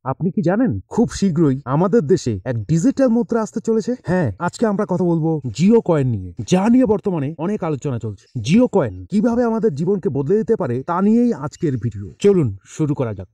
আপনি কি জানেন খুব শীঘ্রই আমাদের দেশে এক ডিজিটাল মুদ্রা আসতে চলেছে? হ্যাঁ, আজকে আমরা কথা বলবো জিও কয়েন নিয়ে, যা নিয়ে বর্তমানে অনেক আলোচনা চলছে। জিও কয়েন কিভাবে আমাদের জীবনকে বদলে দিতে পারে তা নিয়েই আজকের ভিডিও। চলুন শুরু করা যাক।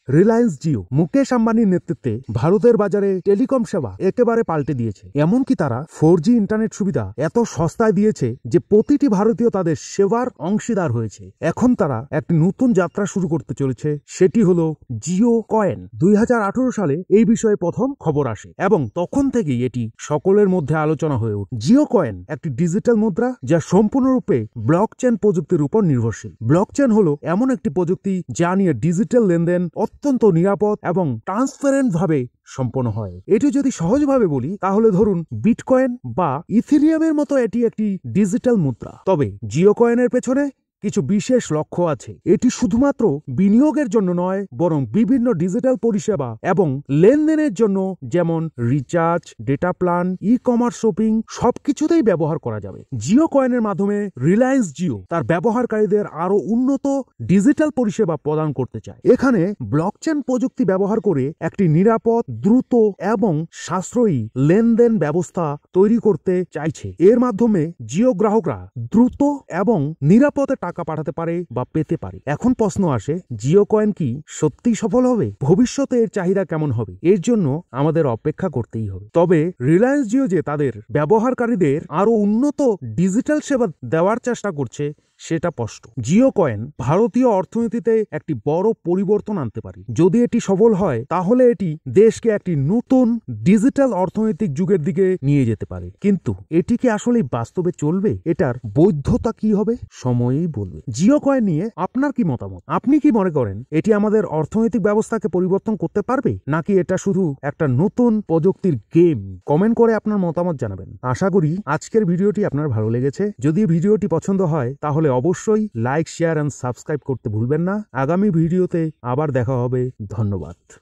রিলায়েন্স জিও মুকেশ আম্বানির নেতৃত্বে ভারতের বাজারে টেলিকম সেবা একেবারে পাল্টে দিয়েছে। এমনকি তারা 4G ইন্টারনেট সুবিধা এত সস্তায় দিয়েছে যে প্রতিটি ভারতীয় তাদের সেবার অংশীদার হয়েছে। এখন তারা একটি নতুন যাত্রা শুরু করতে চলেছে, সেটি হলো জিও কয়েন। 2018 সালে এই বিষয়ে প্রথম খবর আসে এবং তখন থেকেই এটি সকলের মধ্যে আলোচনা হয়ে ওঠে। জিও কয়েন একটি ডিজিটাল মুদ্রা যা সম্পূর্ণরূপে ব্লকচেন প্রযুক্তির উপর নির্ভরশীল। ব্লকচেন হলো এমন একটি প্রযুক্তি যা নিয়ে ডিজিটাল লেনদেন অত্যন্ত নিরাপদ এবং ট্রান্সপারেন্ট ভাবে সম্পন্ন হয়। এটি যদি সহজভাবে বলি তাহলে ধরুন বিটকয়েন বা ইথেরিয়ামের মতো এটি একটি ডিজিটাল মুদ্রা। তবে জিও কয়েনের পেছনে কিছু বিশেষ লক্ষ্য আছে। এটি শুধুমাত্র বিনিয়োগের জন্য নয়, বরং বিভিন্ন ডিজিটাল পরিষেবা এবং লেনদেনের জন্য, যেমন recharge, data plan, e commerce, shopping সবকিছুতেই ব্যবহার করা যাবে। জিও কয়েনের মাধ্যমে রিলায়েন্স জিও তার ব্যবহারকারীদের আরো উন্নত ডিজিটাল পরিষেবা প্রদান করতে চায়। এখানে ব্লকচেন প্রযুক্তি ব্যবহার করে একটি নিরাপদ, দ্রুত এবং সাশ্রয়ী লেনদেন ব্যবস্থা তৈরি করতে চাইছে। এর মাধ্যমে জিও গ্রাহকরা দ্রুত এবং নিরাপদে টাকা পাঠাতে পারে বা পেতে পারে। এখন প্রশ্ন আসে, জিও কয়েন কি সত্যি সফল হবে? ভবিষ্যতে এর চাহিদা কেমন হবে? এর জন্য আমাদের অপেক্ষা করতেই হবে। তবে রিলায়েন্স জিও যে তাদের ব্যবহারকারীদের আরো উন্নত ডিজিটাল সেবা দেওয়ার চেষ্টা করছে সেটা স্পষ্ট। জিও কয়েন ভারতীয় অর্থনীতিতে একটি বড় পরিবর্তন আনতে পারে। যদি এটি সফল হয় তাহলে এটি দেশকে একটি নতুন ডিজিটাল অর্থনৈতিক যুগের দিকে নিয়ে যেতে পারে। কিন্তু এটি কি আসলে বাস্তবে চলবে? এটার বৈধতা কি হবে? সময়ই বলবে। জিও কয়েন নিয়ে আপনার কি মতামত? আপনি কি মনে করেন এটি আমাদের অর্থনৈতিক ব্যবস্থাকে পরিবর্তন করতে পারবে, নাকি এটা শুধু একটা নতুন প্রযুক্তির গেম? কমেন্ট করে আপনার মতামত জানাবেন। আশা করি আজকের ভিডিওটি আপনার ভালো লেগেছে। যদি ভিডিওটি পছন্দ হয় তাহলে অবশ্যই লাইক, শেয়ার এন্ড সাবস্ক্রাইব করতে ভুলবেন না। আগামী ভিডিওতে আবার দেখা হবে। ধন্যবাদ।